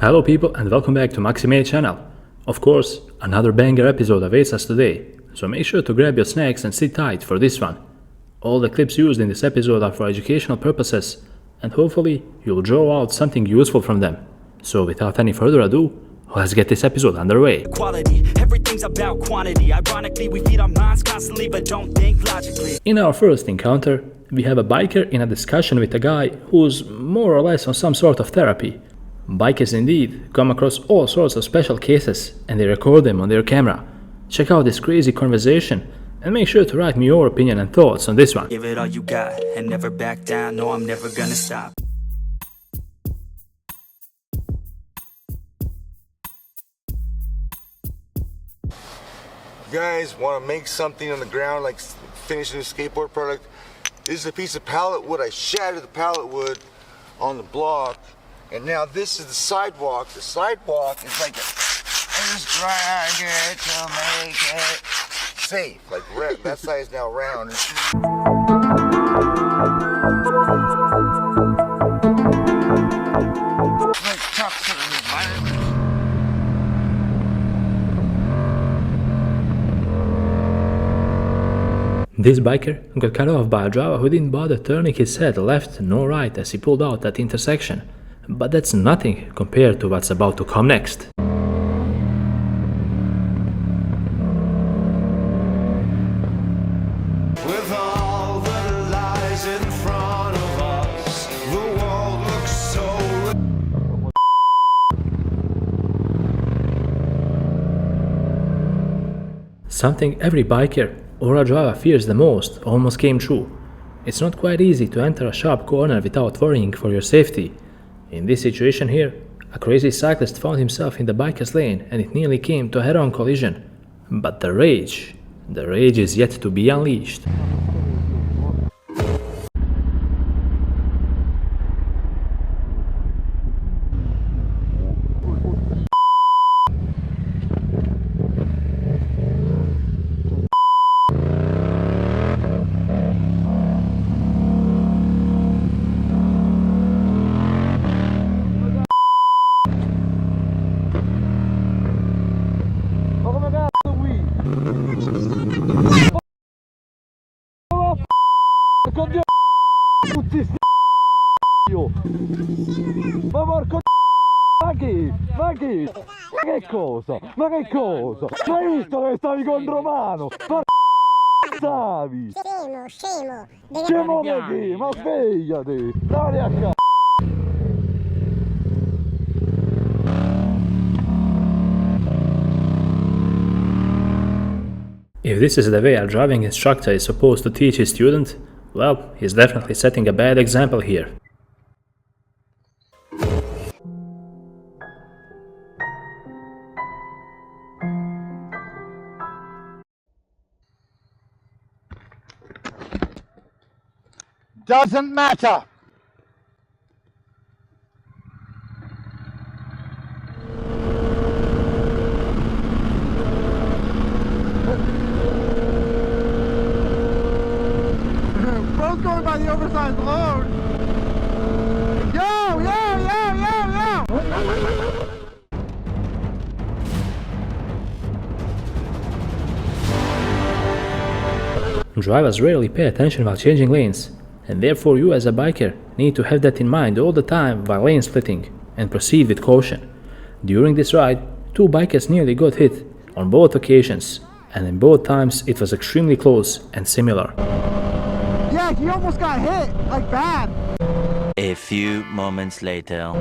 Hello people and welcome back to Maxi channel. Of course, another banger episode awaits us today, so make sure to grab your snacks and sit tight for this one. All the clips used in this episode are for educational purposes, and hopefully you'll draw out something useful from them. So without any further ado, let's get this episode underway. Quality, everything's about quantity. Ironically, we feed our minds constantly but don't think logically. In our first encounter, we have a biker in a discussion with a guy who's more or less on some sort of therapy. Bikers indeed come across all sorts of special cases and they record them on their camera. Check out this crazy conversation and make sure to write me your opinion and thoughts on this one. Give it all you got and never back down. No, I'm never gonna stop. You guys want to make something on the ground, like finishing a skateboard product. This is a piece of pallet wood. I shattered the pallet wood on the block. And now this is the sidewalk. The sidewalk is like I just grind it to make it safe. Like that side is now round. Like trucks that are This biker got cut off by a driver who didn't bother turning his head left nor right as he pulled out at the intersection. But that's nothing compared to what's about to come next. With all the lies in front of us, the world looks so... Something every biker or a driver fears the most almost came true. It's not quite easy to enter a sharp corner without worrying for your safety. In this situation here, a crazy cyclist found himself in the biker's lane and it nearly came to a head-on collision. But the rage is yet to be unleashed. Ma porco ma che cosa? Ma che cosa? Ma hai visto che stavi con Romano? Ma stavi? Scemo, Scemo di chi? Ma svegliati! Dai a c***o! If this is the way a driving instructor is supposed to teach his student, well, he's definitely setting a bad example here. Doesn't matter! Bro's going by the oversized load! Yo! Drivers rarely pay attention while changing lanes, and therefore you as a biker need to have that in mind all the time while lane splitting and proceed with caution. During this ride, two bikers nearly got hit on both occasions, and in both times it was extremely close and similar. Yeah, he almost got hit, like bad! A few moments later.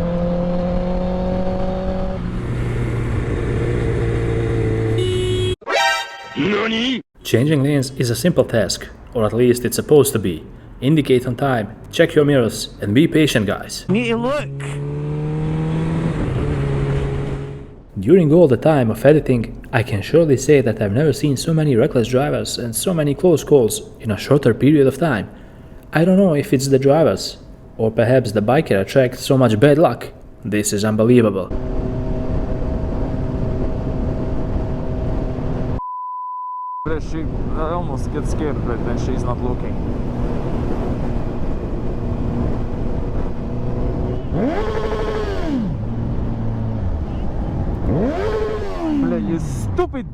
NANI?! Changing lanes is a simple task, or at least it's supposed to be. Indicate on time, check your mirrors, and be patient, guys. Need to look. During all the time of editing, I can surely say that I've never seen so many reckless drivers and so many close calls in a shorter period of time. I don't know if it's the drivers, or perhaps the biker attracts so much bad luck. This is unbelievable. I almost get scared when she's not looking. Stupid!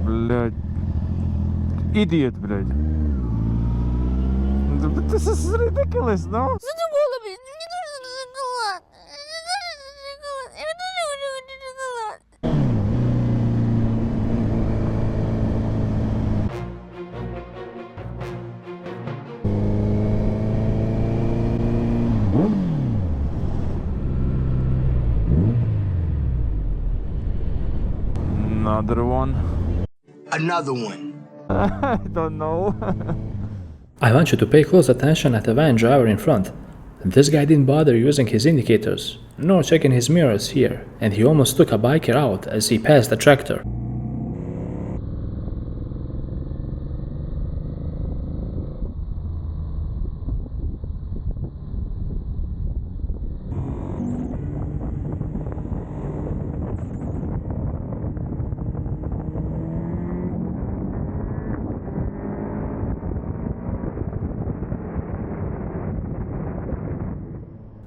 Блядь. Idiot, блядь. This is ridiculous, no? Another one. Another one. I don't know. I want you to pay close attention at the van driver in front. This guy didn't bother using his indicators, nor checking his mirrors here, and he almost took a biker out as he passed the tractor.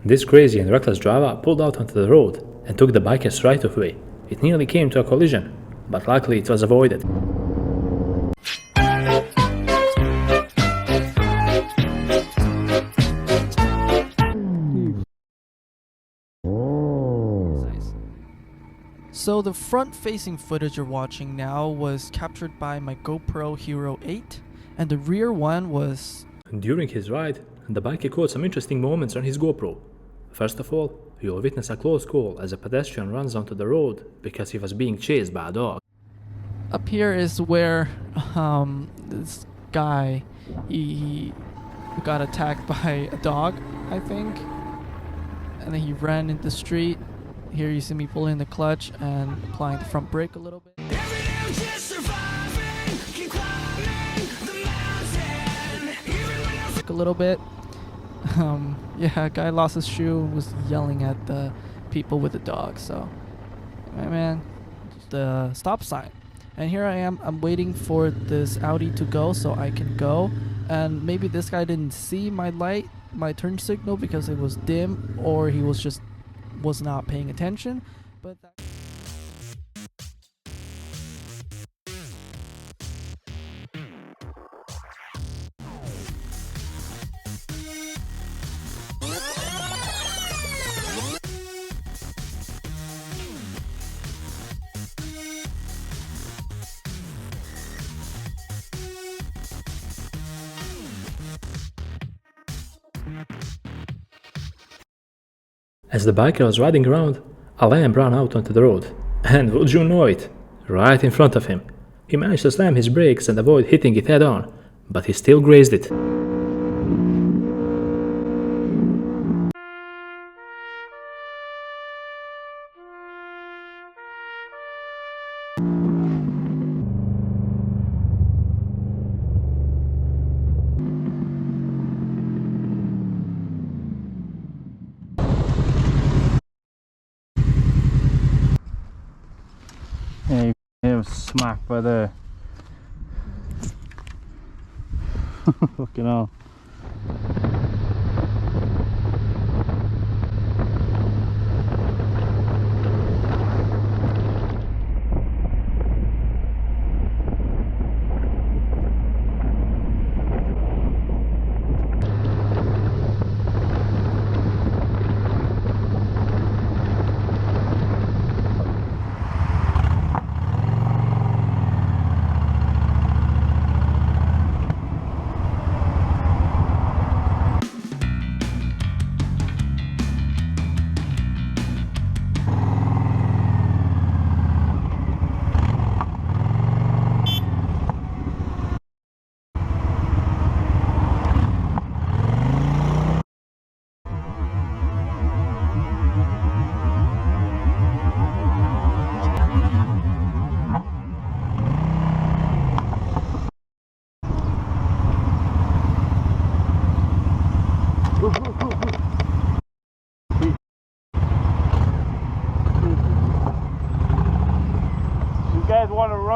This crazy and reckless driver pulled out onto the road and took the bikers right of way. It nearly came to a collision, but luckily it was avoided. So the front-facing footage you're watching now was captured by my GoPro Hero 8, and the rear one was... During his ride, the biker caught some interesting moments on his GoPro. First of all, you'll witness a close call as a pedestrian runs onto the road because he was being chased by a dog. Up here is where this guy, he got attacked by a dog, I think, and then he ran into the street. Here you see me pulling the clutch and applying the front brake a little bit. A little bit. Yeah, a guy lost his shoe and was yelling at the people with the dog. So, my man, the stop sign. And here I am. I'm waiting for this Audi to go so I can go. And maybe this guy didn't see my light, my turn signal, because it was dim, or he was not paying attention. But As the biker was riding around, a lamb ran out onto the road, and would you know it, right in front of him. He managed to slam his brakes and avoid hitting it head on, but he still grazed it. Hey, it was smacked by there. Fucking hell.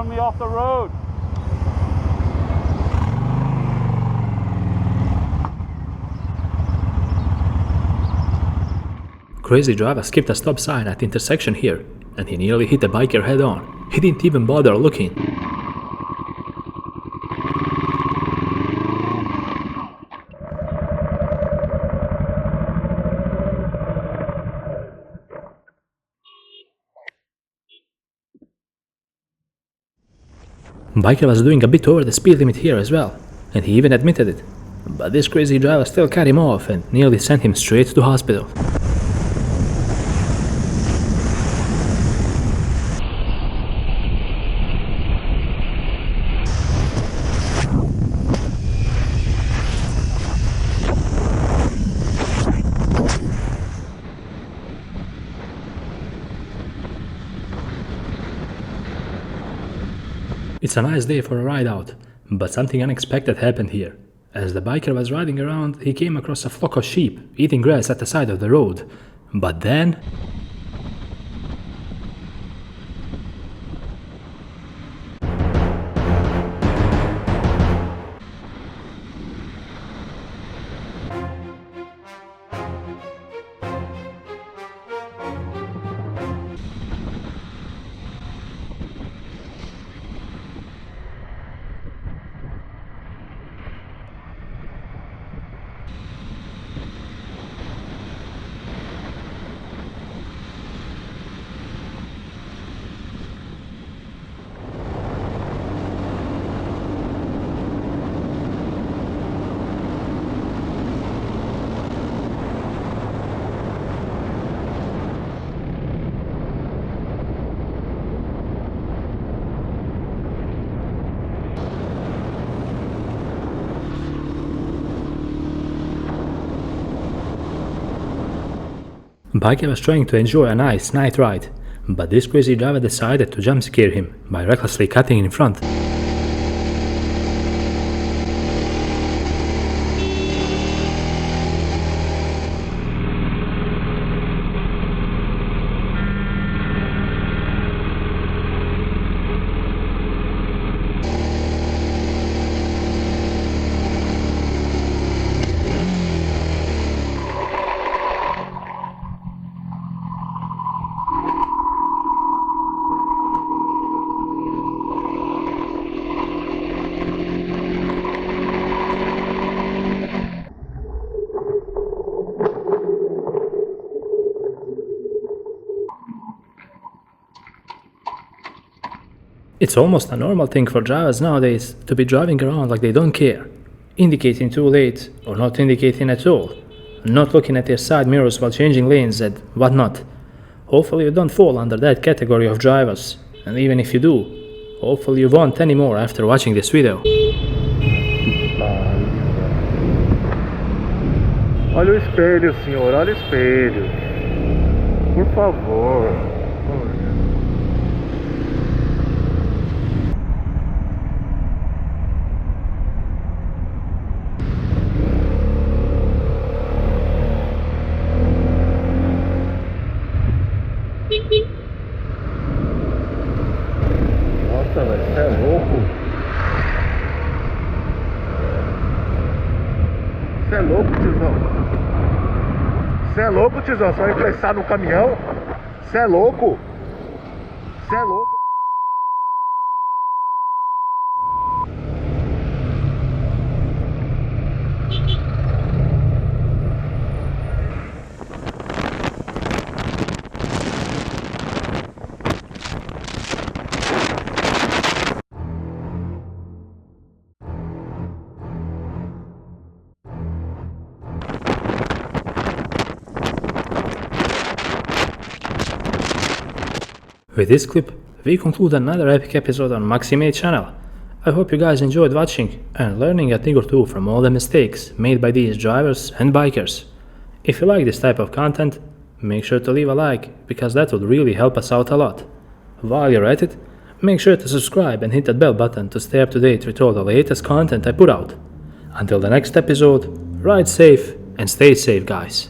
run me off the road. Crazy driver skipped a stop sign at the intersection here, and he nearly hit the biker head on. He didn't even bother looking. Biker was doing a bit over the speed limit here as well, and he even admitted it. But this crazy driver still cut him off and nearly sent him straight to hospital. It's a nice day for a ride out, but something unexpected happened here. As the biker was riding around, he came across a flock of sheep eating grass at the side of the road. But then... Biker was trying to enjoy a nice night ride, but this crazy driver decided to jump scare him by recklessly cutting in front. It's almost a normal thing for drivers nowadays to be driving around like they don't care, indicating too late or not indicating at all, not looking at their side mirrors while changing lanes and whatnot. Hopefully you don't fall under that category of drivers, and even if you do, hopefully you won't anymore after watching this video. Olha o espelho, senhor, olha o espelho. Por favor. Nossa, velho, você é louco. Você é louco, tiozão. Você é louco, tiozão. Você vai emprestar no caminhão? Você é louco. Você é louco. With this clip, we conclude another epic episode on Maxi channel. I hope you guys enjoyed watching and learning a thing or two from all the mistakes made by these drivers and bikers. If you like this type of content, make sure to leave a like, because that would really help us out a lot. While you're at it, make sure to subscribe and hit that bell button to stay up to date with all the latest content I put out. Until the next episode, ride safe and stay safe, guys.